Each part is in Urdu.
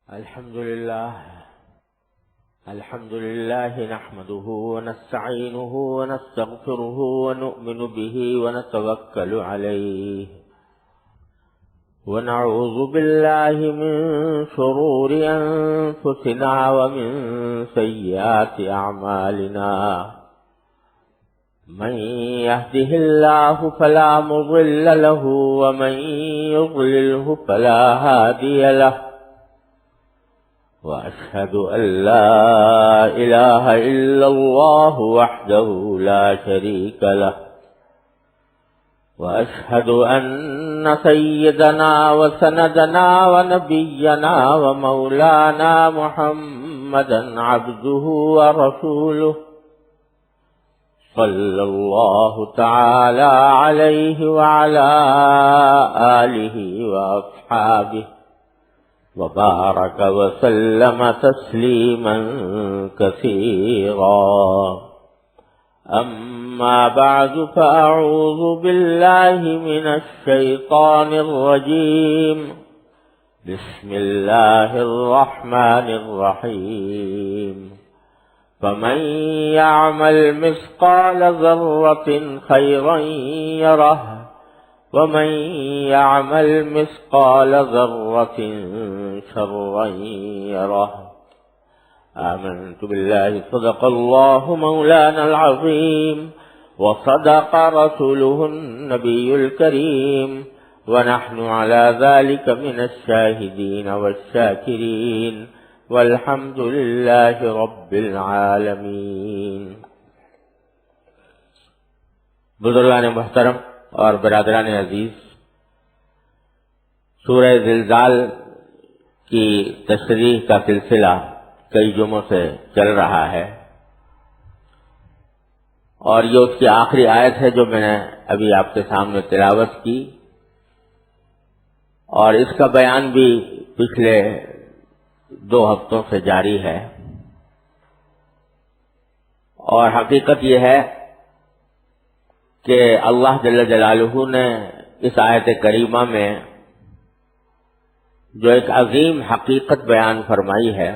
الحمد لله نحمده ونستعينه ونستغفره ونؤمن به ونتوكل عليه ونعوذ بالله من شرور أنفسنا ومن سيئات أعمالنا من يهده الله فلا مضل له ومن يضلله فلا هادي له وأشهد أن لا إله إلا الله وحده لا شريك له وأشهد أن سيدنا وسندنا ونبينا ومولانا محمدا عبده ورسوله صلى الله تعالى عليه وعلى آله وأصحابه وبارك وسلم تسليما كثيرا. أما بعد فأعوذ بالله من الشيطان الرجيم. بسم الله الرحمن الرحيم. فمن يعمل مثقال ذرة خيرا يره ومن يعمل مثقال ذرة شرا يره. آمنت بالله صدق الله مولانا العظيم وصدق رسوله النبي الكريم ونحن على ذلك من الشاهدين والشاكرين والحمد لله رب العالمین. بزرگان محترم اور برادران عزیز، سورہ زلزال کی تشریح کا سلسلہ کئی جمعوں سے چل رہا ہے اور یہ اس کی آخری آیت ہے جو میں نے ابھی آپ کے سامنے تلاوت کی، اور اس کا بیان بھی پچھلے 2 ہفتوں سے جاری ہے. اور حقیقت یہ ہے کہ اللہ جل جلالہ نے اس آیت کریمہ میں جو ایک عظیم حقیقت بیان فرمائی ہے،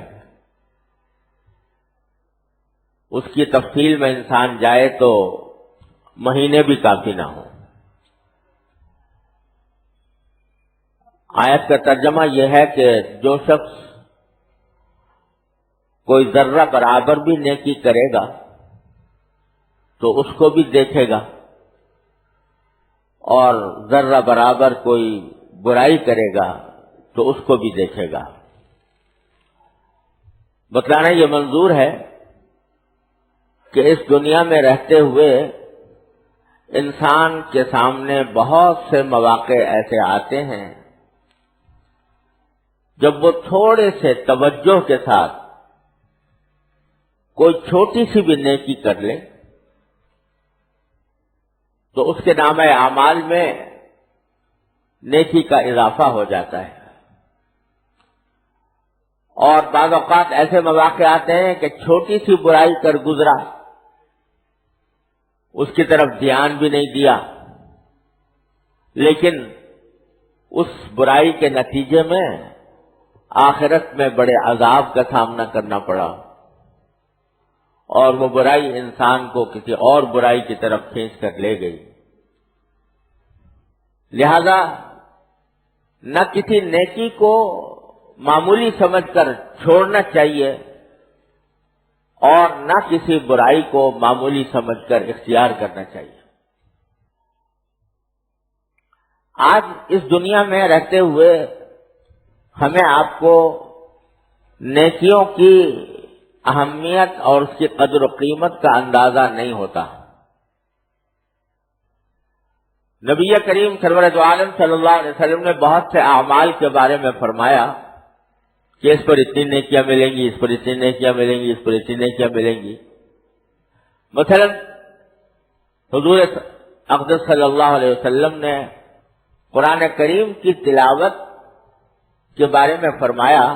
اس کی تفصیل میں انسان جائے تو مہینے بھی کافی نہ ہو. آیت کا ترجمہ یہ ہے کہ جو شخص کوئی ذرہ برابر بھی نیکی کرے گا تو اس کو بھی دیکھے گا، اور ذرہ برابر کوئی برائی کرے گا تو اس کو بھی دیکھے گا. بتلانا یہ منظور ہے کہ اس دنیا میں رہتے ہوئے انسان کے سامنے بہت سے مواقع ایسے آتے ہیں جب وہ تھوڑے سے توجہ کے ساتھ کوئی چھوٹی سی بھی نیکی کر لے تو اس کے نامہ اعمال میں نیکی کا اضافہ ہو جاتا ہے. اور بعض اوقات ایسے مواقع آتے ہیں کہ چھوٹی سی برائی کر گزرا، اس کی طرف دھیان بھی نہیں دیا، لیکن اس برائی کے نتیجے میں آخرت میں بڑے عذاب کا سامنا کرنا پڑا، اور وہ برائی انسان کو کسی اور برائی کی طرف کھینچ کر لے گئی. لہذا نہ کسی نیکی کو معمولی سمجھ کر چھوڑنا چاہیے اور نہ کسی برائی کو معمولی سمجھ کر اختیار کرنا چاہیے. آج اس دنیا میں رہتے ہوئے ہمیں آپ کو نیکیوں کی اہمیت اور اس کی قدر و قیمت کا اندازہ نہیں ہوتا. نبی کریم سرور دو عالم صلی اللہ علیہ وسلم نے بہت سے اعمال کے بارے میں فرمایا کہ اس پر اتنی نیکیاں ملیں گی، اس پر اتنی نیکیاں ملیں گی، اس پر اتنی نیکیاں ملیں گی. مثلا حضور اقدس صلی اللہ علیہ وسلم نے قرآن کریم کی تلاوت کے بارے میں فرمایا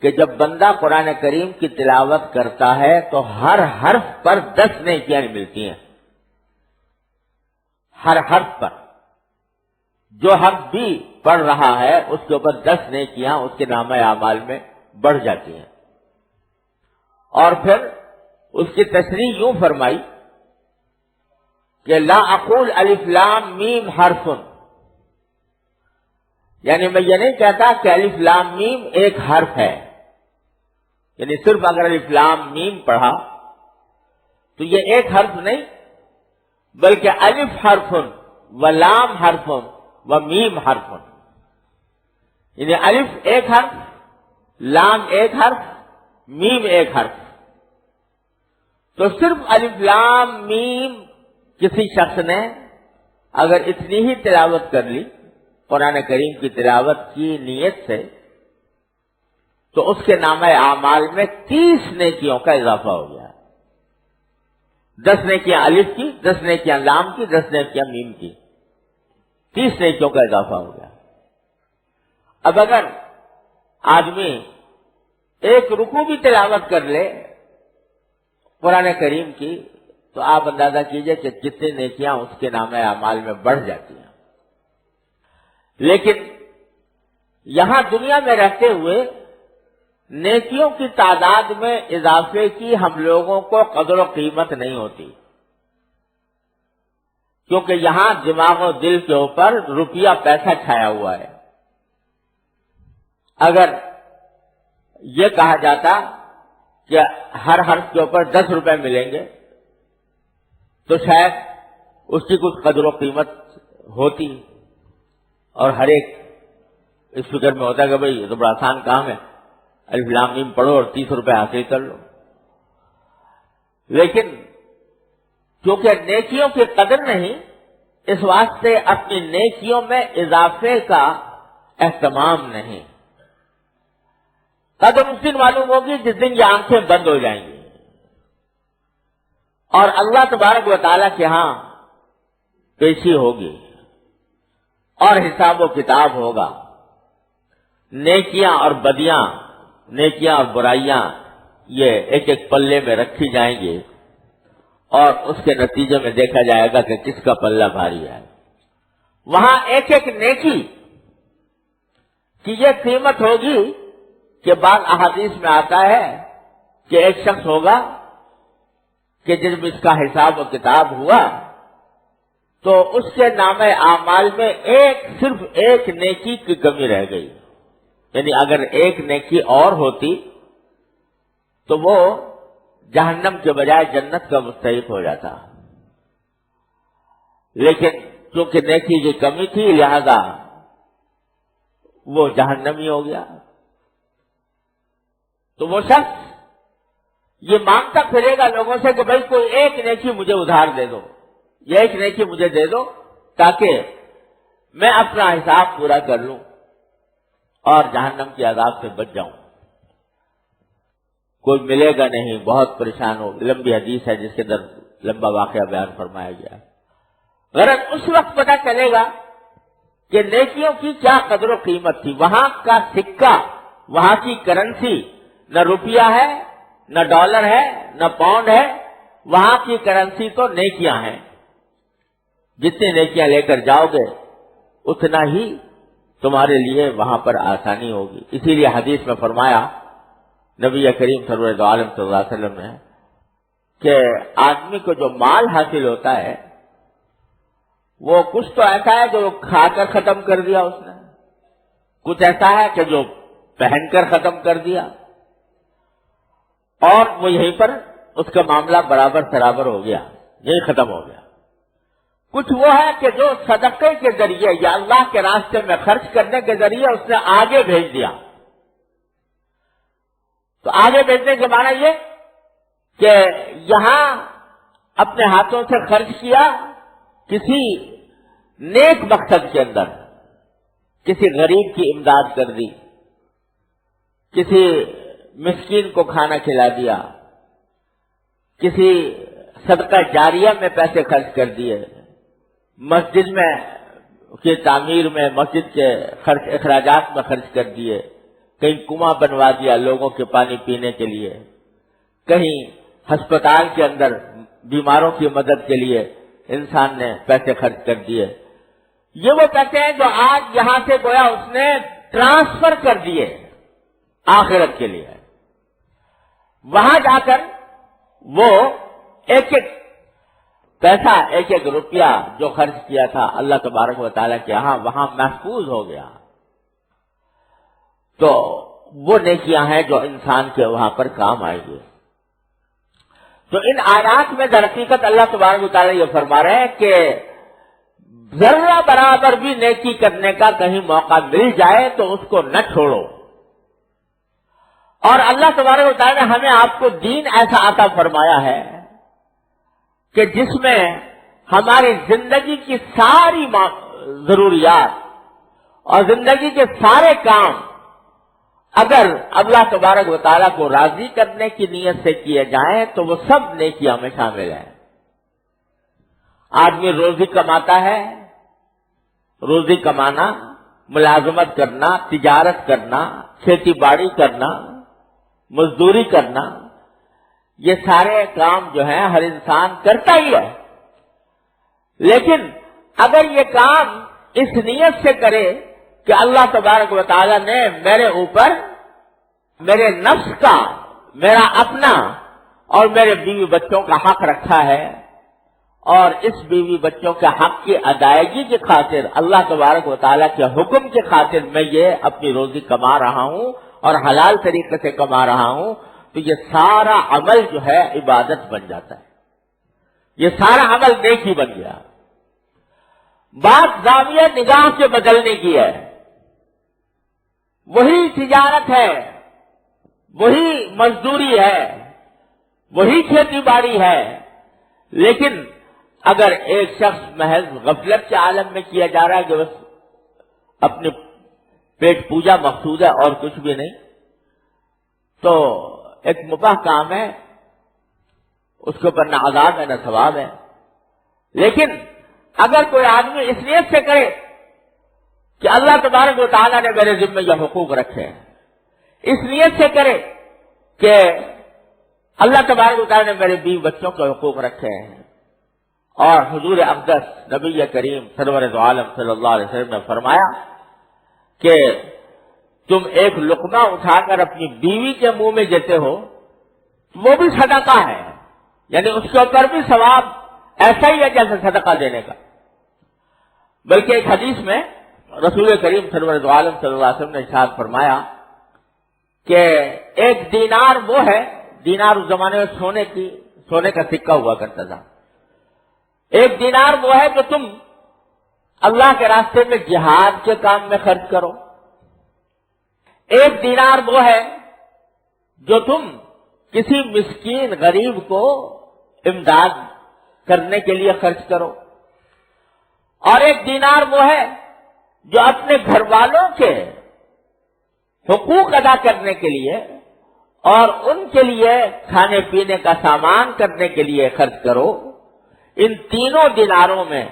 کہ جب بندہ قرآن کریم کی تلاوت کرتا ہے تو ہر حرف پر 10 نیکیاں ملتی ہیں. ہر حرف پر جو حرف بھی پڑھ رہا ہے اس کے اوپر 10 نیکیاں اس کے نامہ اعمال میں بڑھ جاتی ہیں۔ اور پھر اس کی تشریح یوں فرمائی کہ لا اقول الف لام میم حرف، یعنی میں یہ نہیں کہتا کہ الف لام میم ایک حرف ہے، یعنی صرف اگر الف لام میم پڑھا تو یہ ایک حرف نہیں، بلکہ الف حرف و لام حرف و میم حرف، یعنی الف ایک حرف، لام ایک حرف، میم ایک حرف۔ تو صرف الف لام میم کسی شخص نے اگر اتنی ہی تلاوت کر لی قرآن کریم کی تلاوت کی نیت سے، تو اس کے نامہ اعمال میں 30 نیکیوں کا اضافہ ہو گیا۔ 10 نیکیاں الف کی، 10 نیکیاں لام کی، 10 نیکیاں میم کی، 30 نیکیوں کا اضافہ ہو گیا۔ اب اگر آدمی ایک رکوع بھی تلاوت کر لے قرآن کریم کی، تو آپ اندازہ کیجئے کہ کتنی نیکیاں اس کے نامہ اعمال میں بڑھ جاتی ہیں۔ لیکن یہاں دنیا میں رہتے ہوئے نیکیوں کی تعداد میں اضافے کی ہم لوگوں کو قدر و قیمت نہیں ہوتی، کیونکہ یہاں دماغ و دل کے اوپر روپیہ پیسہ چھایا ہوا ہے۔ اگر یہ کہا جاتا کہ ہر حرف کے اوپر 10 روپے ملیں گے تو شاید اس کی کچھ قدر و قیمت ہوتی، اور ہر ایک اس فکر میں ہوتا کہ بھئی یہ تو بڑا آسان کام ہے، الف لام میم پڑھو اور 30 روپے حاصل کر لو۔ لیکن کیونکہ نیکیوں کی قدر نہیں، اس واسطے اپنی نیکیوں میں اضافے کا اہتمام نہیں۔ قدر اس دن معلوم ہوگی جس دن یہ آنکھیں بند ہو جائیں گی اور اللہ تبارک و تعالیٰ کے ہاں پیشی ہوگی اور حساب و کتاب ہوگا۔ نیکیاں اور بدیاں، نیکیاں اور برائیاں یہ ایک ایک پلے میں رکھی جائیں گی اور اس کے نتیجے میں دیکھا جائے گا کہ کس کا پلہ بھاری ہے۔ وہاں ایک ایک نیکی کی یہ قیمت ہوگی کہ بعض احادیث میں آتا ہے کہ ایک شخص ہوگا کہ جب اس کا حساب و کتاب ہوا تو اس کے نامہ اعمال میں صرف ایک نیکی کی کمی رہ گئی، یعنی اگر ایک نیکی اور ہوتی تو وہ جہنم کے بجائے جنت کا مستحق ہو جاتا، لیکن کیونکہ نیکی کی کمی تھی لہذا وہ جہنمی ہو گیا۔ تو وہ شخص یہ مانگتا پھرے گا لوگوں سے کہ بھئی کوئی ایک نیکی مجھے ادھار دے دو، یہ ایک نیکی مجھے دے دو تاکہ میں اپنا حساب پورا کر لوں اور جہنم کی عذاب سے بچ جاؤں۔ کوئی ملے گا نہیں، بہت پریشان ہو۔ لمبی حدیث ہے جس کے اندر لمبا واقعہ بیان فرمایا گیا۔ غرض اس وقت پتہ چلے گا کہ نیکیوں کی کیا قدر و قیمت تھی۔ وہاں کا سکہ، وہاں کی کرنسی نہ روپیہ ہے، نہ ڈالر ہے، نہ پاؤنڈ ہے، وہاں کی کرنسی تو نیکیاں ہیں۔ جتنی نیکیاں لے کر جاؤ گے اتنا ہی تمہارے لیے وہاں پر آسانی ہوگی۔ اسی لیے حدیث میں فرمایا نبی کریم سرور دو عالم صلی اللہ علیہ وسلم نے کہ آدمی کو جو مال حاصل ہوتا ہے وہ کچھ تو ایسا ہے جو کھا کر ختم کر دیا اس نے، کچھ ایسا ہے کہ جو پہن کر ختم کر دیا، اور وہ یہیں پر اس کا معاملہ برابر برابر ہو گیا، یہی ختم ہو گیا۔ کچھ وہ ہے کہ جو صدقے کے ذریعے یا اللہ کے راستے میں خرچ کرنے کے ذریعے اس نے آگے بھیج دیا۔ تو آگے بھیجنے کے معنی یہ کہ یہاں اپنے ہاتھوں سے خرچ کیا کسی نیک مقصد کے اندر، کسی غریب کی امداد کر دی، کسی مسکین کو کھانا کھلا دیا، کسی صدقہ جاریہ میں پیسے خرچ کر دیے، مسجد میں کی تعمیر میں، مسجد کے اخراجات میں خرچ کر دیے، کہیں کنواں بنوا دیا لوگوں کے پانی پینے کے لیے، کہیں ہسپتال کے اندر بیماروں کی مدد کے لیے انسان نے پیسے خرچ کر دیے، یہ وہ کہتے ہیں جو آج یہاں سے گویا اس نے ٹرانسفر کر دیے آخرت کے لیے، وہاں جا کر وہ ایک ایک پیسہ، ایک ایک روپیہ جو خرچ کیا تھا اللہ تبارک و تعالیٰ کے یہاں، وہاں محفوظ ہو گیا۔ تو وہ نیکیاں ہیں جو انسان کے وہاں پر کام آئیں گے۔ تو ان آیات میں در حقیقت اللہ تبارک و تعالیٰ یہ فرما رہے ہیں کہ ذرہ برابر بھی نیکی کرنے کا کہیں موقع مل جائے تو اس کو نہ چھوڑو۔ اور اللہ تبارک و تعالیٰ نے ہمیں آپ کو دین ایسا عطا فرمایا ہے کہ جس میں ہماری زندگی کی ساری ضروریات اور زندگی کے سارے کام اگر اللہ تبارک و تعالیٰ کو راضی کرنے کی نیت سے کیے جائیں تو وہ سب نیکیاں میں شامل ہیں۔ آدمی روزی کماتا ہے، روزی کمانا، ملازمت کرنا، تجارت کرنا، کھیتی باڑی کرنا، مزدوری کرنا، یہ سارے کام جو ہیں ہر انسان کرتا ہی ہے، لیکن اگر یہ کام اس نیت سے کرے کہ اللہ تبارک و تعالیٰ نے میرے اوپر میرے نفس کا، میرا اپنا اور میرے بیوی بچوں کا حق رکھا ہے، اور اس بیوی بچوں کے حق کی ادائیگی کی خاطر اللہ تبارک و تعالیٰ کے حکم کی خاطر میں یہ اپنی روزی کما رہا ہوں اور حلال طریقے سے کما رہا ہوں، تو یہ سارا عمل جو ہے عبادت بن جاتا ہے، یہ سارا عمل نیکی بن گیا۔ بات زاویہ نگاہ کے بدلنے کی ہے، وہی تجارت ہے، وہی مزدوری ہے، وہی کھیتی باڑی ہے، لیکن اگر ایک شخص محض غفلت کے عالم میں کیا جا رہا ہے کہ بس اپنی پیٹ پوجا مقصود ہے اور کچھ بھی نہیں، تو ایک مباح کام ہے، اس کے اوپر نہ عذاب ہے نہ ثواب ہے۔ لیکن اگر کوئی آدمی اس نیت سے کرے کہ اللہ تبارک و تعالیٰ نے میرے ذمہ یہ حقوق رکھے ہیں، اس نیت سے کرے کہ اللہ تبارک و تعالیٰ نے میرے بیوی بچوں کے حقوق رکھے ہیں، اور حضور اقدس نبی کریم سرور دو عالم صلی اللہ علیہ وسلم نے فرمایا کہ تم ایک لقمہ اٹھا کر اپنی بیوی کے منہ میں دیتے ہو، وہ بھی صدقہ ہے، یعنی اس کے اوپر بھی ثواب ایسا ہی ہے جیسے صدقہ دینے کا۔ بلکہ ایک حدیث میں رسول کریم سرور دو عالم صلی اللہ علیہ وسلم نے ارشاد فرمایا کہ ایک دینار وہ ہے، دینار اس زمانے میں سونے کا سکہ ہوا کرتا تھا، ایک دینار وہ ہے جو تم اللہ کے راستے میں جہاد کے کام میں خرچ کرو، ایک دینار وہ ہے جو تم کسی مسکین غریب کو امداد کرنے کے لیے خرچ کرو، اور ایک دینار وہ ہے جو اپنے گھر والوں کے حقوق ادا کرنے کے لیے اور ان کے لیے کھانے پینے کا سامان کرنے کے لیے خرچ کرو۔ ان تینوں دیناروں میں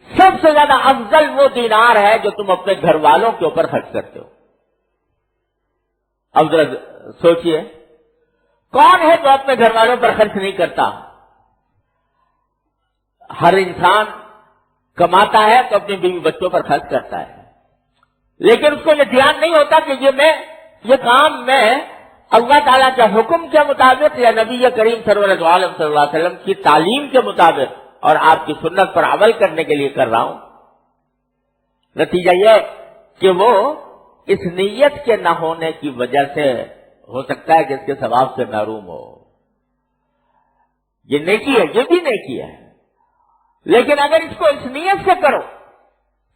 سب سے زیادہ افضل وہ دینار ہے جو تم اپنے گھر والوں کے اوپر خرچ کرتے ہو۔ اب ذرا سوچئے، کون ہے جو اپنے گھر والوں پر خرچ نہیں کرتا؟ ہر انسان کماتا ہے تو اپنے بیوی بچوں پر خرچ کرتا ہے، لیکن اس کو یہ دھیان نہیں ہوتا کہ یہ کام میں اللہ تعالیٰ کے حکم کے مطابق یا نبی کریم سرور دو عالم صلی اللہ علیہ وسلم کی تعلیم کے مطابق اور آپ کی سنت پر عمل کرنے کے لیے کر رہا ہوں۔ نتیجہ یہ کہ وہ اس نیت کے نہ ہونے کی وجہ سے ہو سکتا ہے کہ اس کے ثواب سے محروم ہو۔ یہ نیکی ہے، یہ بھی نیکی ہے، لیکن اگر اس کو اس نیت سے کرو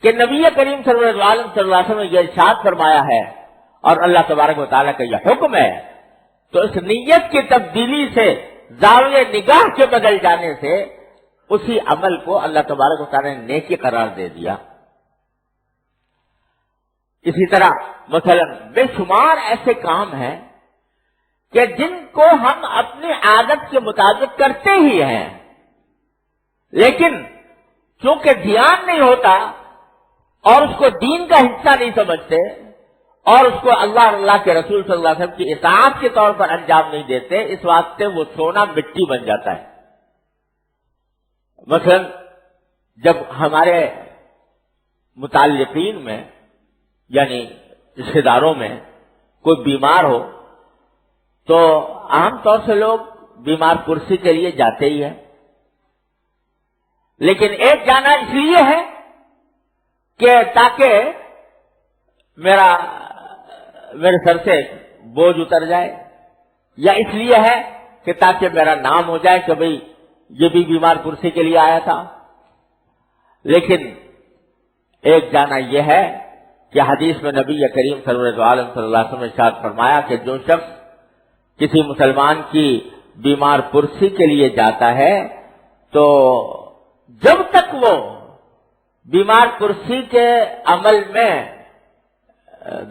کہ نبی کریم صلی اللہ علیہ وسلم نے یہ ارشاد فرمایا ہے اور اللہ تبارک و تعالیٰ کا یہ حکم ہے، تو اس نیت کی تبدیلی سے، زاویہ نگاہ کے بدل جانے سے اسی عمل کو اللہ تبارک و تعالیٰ نے نیکی قرار دے دیا۔ اسی طرح مثلا بے شمار ایسے کام ہیں کہ جن کو ہم اپنی عادت کے مطابق کرتے ہی ہیں، لیکن چونکہ دھیان نہیں ہوتا اور اس کو دین کا حصہ نہیں سمجھتے اور اس کو اللہ اور اللہ کے رسول صلی اللہ علیہ وسلم کی اطاعت کے طور پر انجام نہیں دیتے، اس واسطے وہ سونا مٹی بن جاتا ہے۔ مثلا جب ہمارے متعلقین میں یعنی رشتے داروں میں کوئی بیمار ہو تو عام طور سے لوگ بیمار پرسی کے لیے جاتے ہی ہیں، لیکن ایک جانا اس لیے ہے کہ تاکہ میرے سر سے بوجھ اتر جائے، یا اس لیے ہے کہ تاکہ میرا نام ہو جائے کہ بھئی یہ بھی بیمار پرسی کے لیے آیا تھا۔ لیکن ایک جانا یہ ہے کہ حدیث میں نبی کریم سرور عالم صلی اللہ علیہ وسلم نے ارشاد فرمایا کہ جو شخص کسی مسلمان کی بیمار پرسی کے لیے جاتا ہے تو جب تک وہ بیمار پرسی کے عمل میں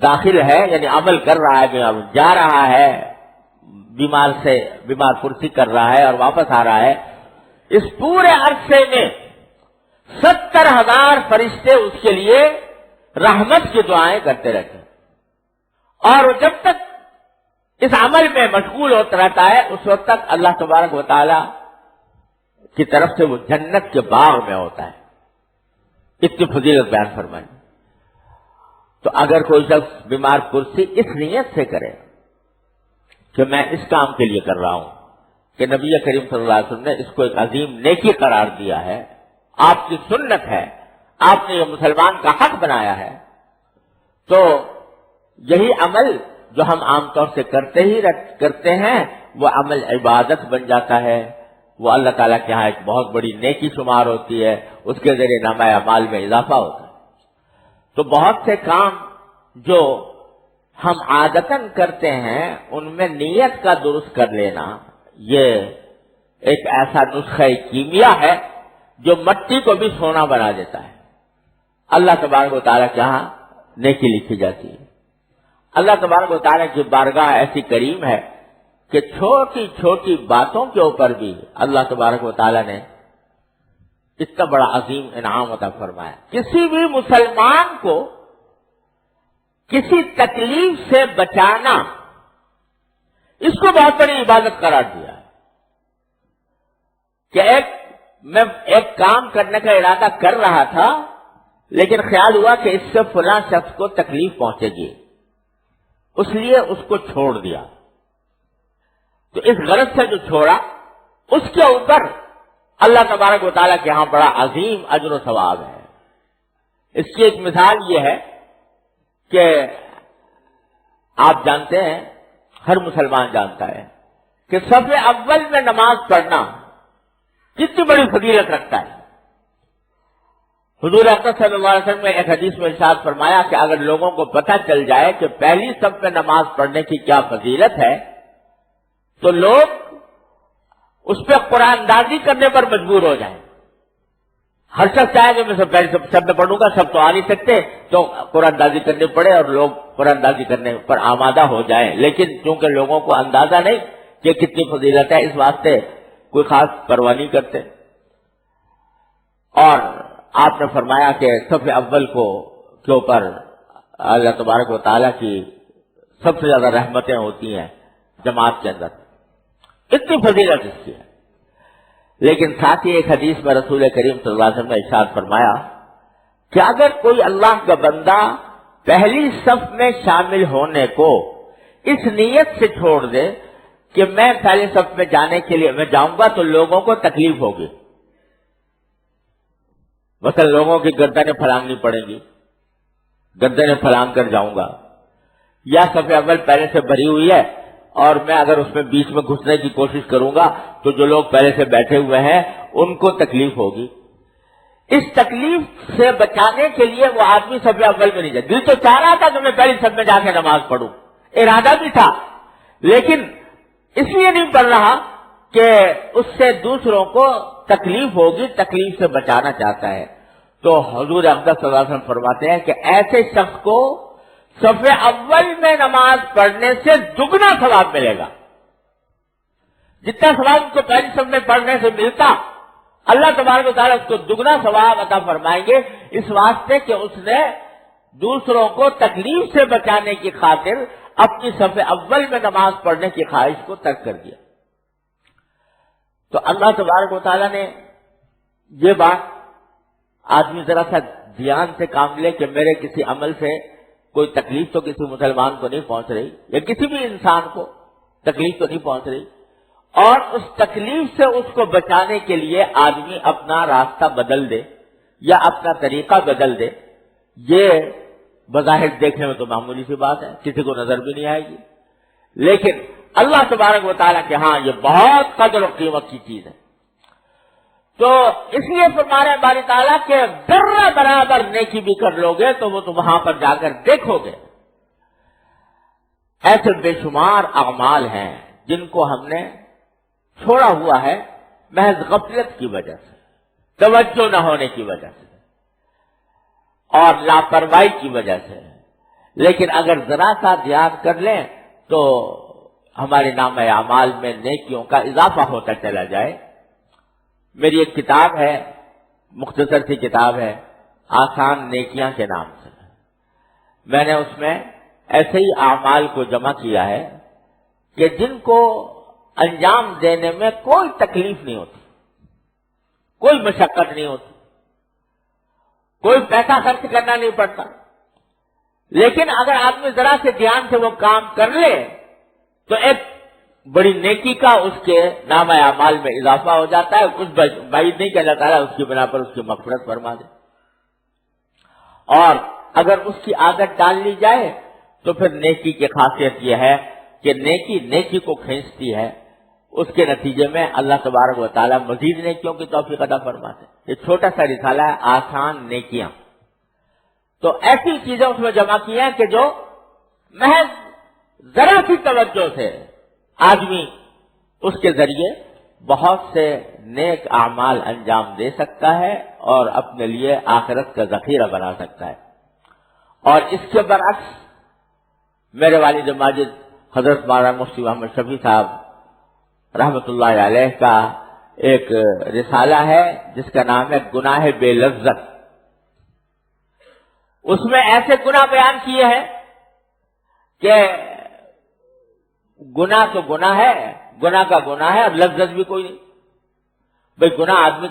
داخل ہے، یعنی عمل کر رہا ہے، جا رہا ہے، بیمار پرسی کر رہا ہے اور واپس آ رہا ہے، اس پورے عرصے میں 70,000 فرشتے اس کے لیے رحمت کی دعائیں کرتے رہتے ہیں، اور جب تک اس عمل میں مشغول ہوتا رہتا ہے اس وقت تک اللہ تبارک و تعالی کی طرف سے وہ جنت کے باغ میں ہوتا ہے۔ اتنی فضیلت بیان فرمائی۔ تو اگر کوئی شخص بیمار پرسی اس نیت سے کرے کہ میں اس کام کے لیے کر رہا ہوں کہ نبی کریم صلی اللہ علیہ وسلم نے اس کو ایک عظیم نیکی قرار دیا ہے، آپ کی سنت ہے، آپ نے یہ مسلمان کا حق بنایا ہے، تو یہی عمل جو ہم عام طور سے کرتے ہیں وہ عمل عبادت بن جاتا ہے، وہ اللہ تعالیٰ کے ہاں ایک بہت بڑی نیکی شمار ہوتی ہے، اس کے ذریعے نامہ اعمال میں اضافہ ہوتا ہے۔ تو بہت سے کام جو ہم عادتاً کرتے ہیں ان میں نیت کا درست کر لینا یہ ایک ایسا نسخہ کیمیا ہے جو مٹی کو بھی سونا بنا دیتا ہے۔ اللہ تبارک و تعالیٰ کے ہاں نیکی لکھی جاتی ہے۔ اللہ تبارک و تعالیٰ کی بارگاہ ایسی کریم ہے کہ چھوٹی چھوٹی باتوں کے اوپر بھی اللہ تبارک و تعالیٰ نے اتنا بڑا عظیم انعام عطا فرمایا۔ کسی بھی مسلمان کو کسی تکلیف سے بچانا اس کو بہت بڑی عبادت قرار دیا ہے کہ میں ایک کام کرنے کا ارادہ کر رہا تھا لیکن خیال ہوا کہ اس سے فلاں شخص کو تکلیف پہنچے گی، اس لیے اس کو چھوڑ دیا۔ تو اس غرض سے جو چھوڑا اس کے اوپر اللہ تبارک و تعالیٰ کے ہاں بڑا عظیم اجر و ثواب ہے۔ اس کی ایک مثال یہ ہے کہ آپ جانتے ہیں، ہر مسلمان جانتا ہے کہ صف اول میں نماز پڑھنا کتنی بڑی فضیلت رکھتا ہے۔ حضور اکرم صلی اللہ علیہ وسلم نے ایک حدیث میں ارشاد فرمایا کہ اگر لوگوں کو پتہ چل جائے کہ پہلی صف میں نماز پڑھنے کی کیا فضیلت ہے تو لوگ اس پہ قرآن اندازی کرنے پر مجبور ہو جائیں۔ ہر شخص چاہے کہ میں پہلی صف میں پڑھوں گا، سب تو آ نہیں سکتے تو قرآن اندازی کرنی پڑے اور لوگ قرآن اندازی کرنے پر آمادہ ہو جائیں، لیکن چونکہ لوگوں کو اندازہ نہیں کہ کتنی فضیلت ہے اس واسطے کوئی خاص پرواہ نہیں کرتے۔ اور آپ نے فرمایا کہ صف اول کے اوپر اللہ تبارک و تعالیٰ کی سب سے زیادہ رحمتیں ہوتی ہیں جماعت کے اندر، اتنی فضیلت اس کی ہے۔ لیکن ساتھ ہی ایک حدیث میں رسول کریم صلی اللہ علیہ وسلم نے ارشاد فرمایا کہ اگر کوئی اللہ کا بندہ پہلی صف میں شامل ہونے کو اس نیت سے چھوڑ دے کہ میں پہلی صف میں جانے کے لیے میں جاؤں گا تو لوگوں کو تکلیف ہوگی، مثلا لوگوں کی گردنیں پھلانگنی پڑیں گی، گردنیں پھلانگ کر جاؤں گا، یا صف اول پہلے سے بھری ہوئی ہے اور میں اگر اس میں بیچ میں گھسنے کی کوشش کروں گا تو جو لوگ پہلے سے بیٹھے ہوئے ہیں ان کو تکلیف ہوگی۔ اس تکلیف سے بچانے کے لیے وہ آدمی صف اول میں نہیں جائے۔ دل تو چاہ رہا تھا کہ میں پہلی صف میں جا کے نماز پڑھوں، ارادہ بھی تھا، لیکن اس لیے نہیں پڑھ رہا کہ اس سے دوسروں کو تکلیف ہوگی، تکلیف سے بچانا چاہتا ہے۔ تو حضور اقدس صلی اللہ علیہ وسلم فرماتے ہیں کہ ایسے شخص کو صف اول میں نماز پڑھنے سے دگنا ثواب ملے گا، جتنا ثواب اس کو پہلی صف میں پڑھنے سے ملتا اللہ تبارک و تعالیٰ اس کو دگنا ثواب عطا فرمائیں گے، اس واسطے کہ اس نے دوسروں کو تکلیف سے بچانے کی خاطر اپنی صف اول میں نماز پڑھنے کی خواہش کو ترک کر دیا۔ تو اللہ تبارک و تعالیٰ نے یہ بات آدمی ذرا سا دھیان سے کام لے کہ میرے کسی عمل سے کوئی تکلیف تو کسی مسلمان کو نہیں پہنچ رہی، یا کسی بھی انسان کو تکلیف تو نہیں پہنچ رہی، اور اس تکلیف سے اس کو بچانے کے لیے آدمی اپنا راستہ بدل دے یا اپنا طریقہ بدل دے، یہ بظاہر دیکھنے میں تو معمولی سی بات ہے، کسی کو نظر بھی نہیں آئے گی، لیکن اللہ تبارک و تعالیٰ کے ہاں یہ بہت قدر و قیمت کی چیز ہے۔ تو اس لیے فرما رہے ہیں باری تعالیٰ کہ ذرہ برابر نیکی بھی کر لو گے تو وہ تم وہاں پر جا کر دیکھو گے ایسے بے شمار اعمال ہیں جن کو ہم نے چھوڑا ہوا ہے محض غفلت کی وجہ سے، توجہ نہ ہونے کی وجہ سے اور لاپرواہی کی وجہ سے، لیکن اگر ذرا سا دھیان کر لیں تو ہمارے نام اعمال میں نیکیوں کا اضافہ ہوتا چلا جائے۔ میری ایک کتاب ہے، مختصر سی کتاب ہے، آسان نیکیاں کے نام سے، میں نے اس میں ایسے ہی اعمال کو جمع کیا ہے کہ جن کو انجام دینے میں کوئی تکلیف نہیں ہوتی، کوئی مشقت نہیں ہوتی، کوئی پیسہ خرچ کرنا نہیں پڑتا، لیکن اگر آدمی ذرا سے دھیان سے وہ کام کر لے تو ایک بڑی نیکی کا اس کے نام اعمال میں اضافہ ہو جاتا ہے۔ کچھ بعید نہیں کہ اللہ تعالیٰ اس کی بنا پر اس کی مغفرت فرما دے، اور اگر اس کی عادت ڈال لی جائے تو پھر نیکی کی خاصیت یہ ہے کہ نیکی کو کھینچتی ہے، اس کے نتیجے میں اللہ تبارک و تعالیٰ مزید نیکیوں کی توفیق عطا فرماتے ہیں۔ یہ چھوٹا سا رسالہ ہے، آسان نیکیاں، تو ایسی چیزیں اس میں جمع کی ہیں کہ جو محض ذرا سی توجہ سے آدمی اس کے ذریعے بہت سے نیک اعمال انجام دے سکتا ہے اور اپنے لیے آخرت کا ذخیرہ بنا سکتا ہے۔ اور اس کے برعکس میرے والد ماجد حضرت مولانا مفتی محمد شفیع صاحب رحمۃ اللہ علیہ کا ایک رسالہ ہے جس کا نام ہے گناہ بے لذت۔ اس میں ایسے گناہ بیان کیے ہیں کہ گناہ تو گناہ ہے، گناہ کا گناہ ہے اور لذت بھی کوئی نہیں۔ بھئی گناہ آدمی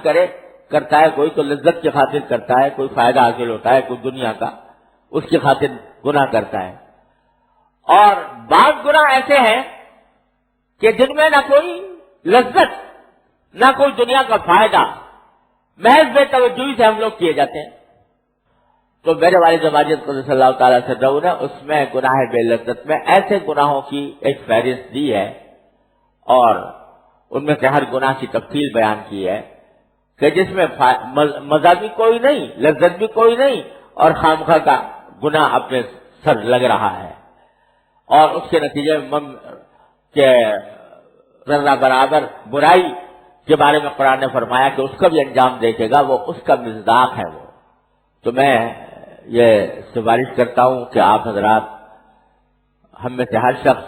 کرتا ہے، کوئی تو لذت کی خاطر کرتا ہے، کوئی فائدہ حاصل ہوتا ہے کوئی دنیا کا، اس کی خاطر گناہ کرتا ہے، اور بعض گناہ ایسے ہیں کہ جن میں نہ کوئی لذت نہ کوئی دنیا کا فائدہ، محض بے توجہی سے ہم لوگ کیے جاتے ہیں۔ تو میرے والد ماجد قدس اللہ تعالیٰ سے رضا نے اس میں گناہ بے لذت میں ایسے گناہوں کی ایک فہرست دی ہے، اور ان میں سے ہر گناہ کی تفصیل بیان کی ہے کہ جس میں مزہ بھی کوئی نہیں، لذت بھی کوئی نہیں، اور خامخواہ کا گناہ اپنے سر لگ رہا ہے، اور اس کے نتیجے میں کہ ذرہ برابر برائی کے بارے میں قرآن نے فرمایا کہ اس کا بھی انجام دیکھے گا، وہ اس کا مصداق ہے وہ۔ تو میں یہ سفارش کرتا ہوں کہ آپ حضرات ہم میں سے ہر شخص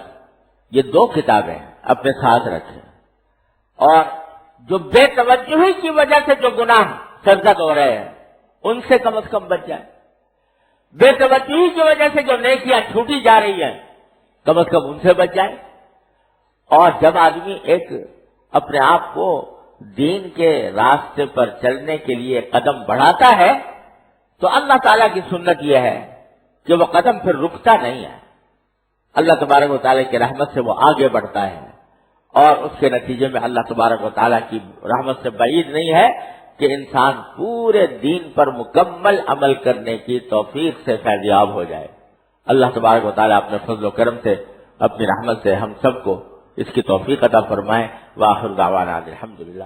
یہ دو کتابیں اپنے ساتھ رکھیں، اور جو بے توجہی کی وجہ سے جو گناہ سرزد ہو رہے ہیں ان سے کم از کم بچ جائے، بے توجہی کی وجہ سے جو نیکیاں چھوٹی جا رہی ہیں کم از کم ان سے بچ جائے۔ اور جب آدمی ایک اپنے آپ کو دین کے راستے پر چلنے کے لیے قدم بڑھاتا ہے تو اللہ تعالیٰ کی سنت یہ ہے کہ وہ قدم پھر رکتا نہیں ہے، اللہ تبارک و تعالیٰ کی رحمت سے وہ آگے بڑھتا ہے، اور اس کے نتیجے میں اللہ تبارک و تعالیٰ کی رحمت سے بعید نہیں ہے کہ انسان پورے دین پر مکمل عمل کرنے کی توفیق سے فیضیاب ہو جائے۔ اللہ تبارک و تعالیٰ اپنے فضل و کرم سے، اپنی رحمت سے ہم سب کو اس کی توفیق عطا فرمائے۔ وآخر دعوانا الحمدللہ۔